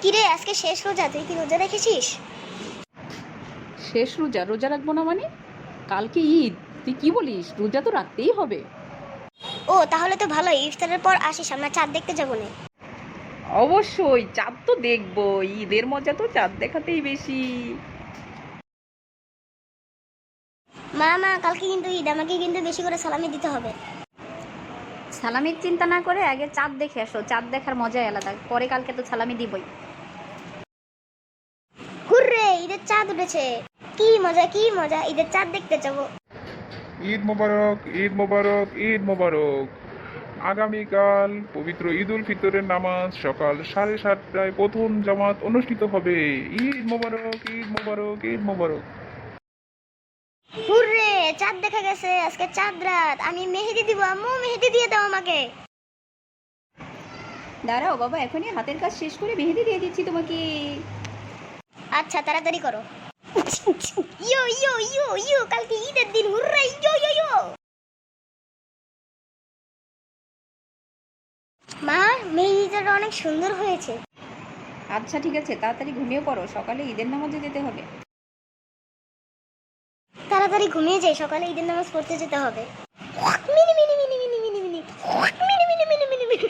কিরে আজকে শেষ রোজা, তুই কি রোজা রেখেছিস? শেষ রোজা? রোজা রাখবো না মানে? কালকে ঈদ, তুই কি বলিস? রোজা তো রাখতেই হবে। ও তাহলে তো ভালোই, ইফতারের পর আসিস, আমরা চাঁদ দেখতে যাবো না? অবশ্যই, চাঁদ তো দেখবো। ঈদের মজা তো চাঁদ দেখাতেই বেশি। মা মা, কালকে কিন্তু ঈদ, আমাকে কিন্তু বেশি করে সালামি দিতে হবে। সালামির চিন্তা না করে আগে চাঁদ দেখে আসো, চাঁদ দেখার মজাই আলাদা, পরে কালকে তো সালামি দিবই। হুররে, ঈদের চাঁদ উঠেছে! কি মজা কি মজা, ঈদের চাঁদ দেখতে যাবো। ঈদ মোবারক, ঈদ মোবারক, ঈদ মোবারক। আগামীকাল পবিত্র ঈদ উল ফিতরের নামাজ সকাল 7:30টায় প্রথম জামাত অনুষ্ঠিত হবে। ঈদ মোবারক, ঈদ মোবারক, ঈদ মোবারক। হুররে, চাঁদ দেখা গেছে, আজকে চাঁদ রাত, আমি মেহেদি দিব, আম্মু মেহেদি দিয়ে দাও আমাকে। দাঁড়াও বাবা, এখনই হাতের কাজ শেষ করে মেহেদি দিয়ে দিচ্ছি তোমাকে। আচ্ছা তাড়াতাড়ি করো। ইয়ো ইয়ো ইয়ো ইয়ো, কালকে ঈদের দিন, হুররে, ইয়ো ইয়ো ইয়ো। মা, মেহেদিটা অনেক সুন্দর হয়েছে। আচ্ছা ঠিক আছে, তাড়াতাড়ি ঘুমিয়ে পড়ো, সকালে ঈদের নামাজে যেতে হবে। তাড়াতাড়ি ঘুমিয়ে যাই, সকালে ঈদের নামাজ পড়তে যেতে হবে। মিনি মিনি মিনি মিনি মিনি মিনি মিনি মিনি মিনি মিনি মিনি।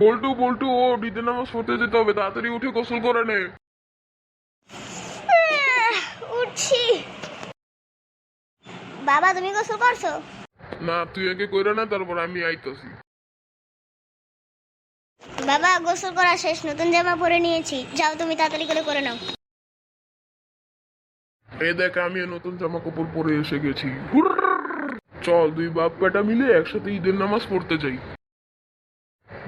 বল্টু বল্টু, ও ঈদের নামাজ পড়তে যেতে হবে, তাড়াতাড়ি উঠে গোসল করে নে। উঠছি। বাবা তুমি গোসল করছো? না, তুই আগে কইরা না, তারপর আমি আইতাছি। বাবা গোসল করা শেষ, নতুন জামা পরে নিয়েছি, যাও তুমি তাড়াতাড়ি করে নাও। এই দেখ, আমি নতুন জামা কাপড় পরে এসে গেছি। হুরর! চল দুই বাপ বেটা মিলে একসাথে ঈদের নামাজ পড়তে যাই।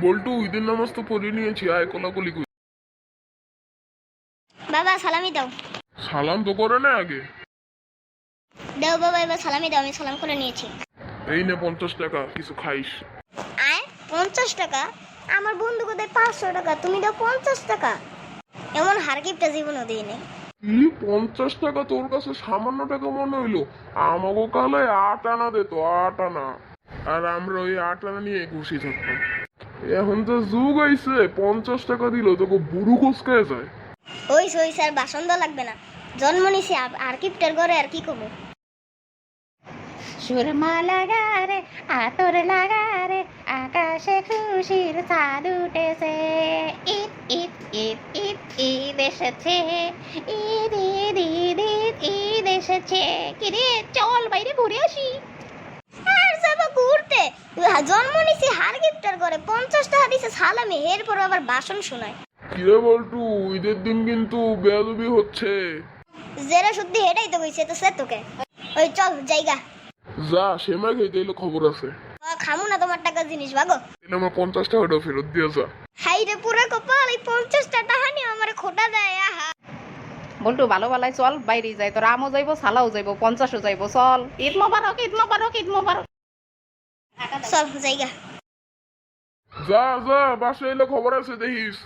বল্টু, ঈদের নামাজ তো পড়ে নিয়েছি, আয় কোলাকুলি করি। বাবা সালামি দাও। সালাম তো করে না আগে। দাও বাবা, এবার সালামি দাও, আমি সালাম করে নিয়েছি। এই নে 50 টাকা, কিছু খাইস। আয় 50 টাকা? আমার বন্ধু কোথায় 500 টাকা, তুমি দাও 50 টাকা? এমন হারকিপটা জীবনও দিইনি। কি 50 টাকা তোর কাছে সামান্য টাকা মনে হইলো? আমাকে কালে 8 আনা দিত, 8 আনা। আর আমরা ওই 8 আনা নিয়ে খুশি থাকতাম। এখন তো যুগ আইছে, 50 টাকা দিল তোকে বুড়ো কোসকায় যায়। ওই সই স্যার, বাসন দেওয়া লাগবে না, জন্ম নিছি হারকিপটার ঘরে, আর কি করবো। সুরমা লাগা রে, আতর লাগা রে, আকাশে খুশির চাঁদ উঠেছে। ঈদ ঈদ ঈদ ঈদ ঈদ এসেছে, ঈদ ঈদ ঈদ ঈদ ঈদ এসেছে। কিরে চল বাইরে ঘুরে আসি। আর যাবো ঘুরতে? জন্ম নিছি হারকিপটার ঘরে, 50 টাকা দিছে সালামি, এরপর আবার বাসন শোনায়। কিরে বল্টু, ঈদের দিন কিন্তু বেয়াদবি হচ্ছে। যেটা সত্যি হেটাই তো কইছে, তো সে তোকে। ওই চল জায়গা। যা, সেমাই খাইতে এলো খবর আছে। খামু না তোমার টাকা জিনিস, ভাগো। এলে আমার 50 টাকাটা ফেরত দিয়ে যা। হাই রে পুরা কপাল, এই 50 টাকা নিয়ে আমার খোটা দেয়, আহা। বল্টু ভালো ভালাই চল, বাইরে যাই, তোর আমও যাইবো, সালাও যাইবো, 50ও যাইবো, চল। ঈদ মোবারক, ঈদ মোবারক, ঈদ মোবারক। চল জায়গা। যা যা, বাসায় এলে খবর আছে দেখিস।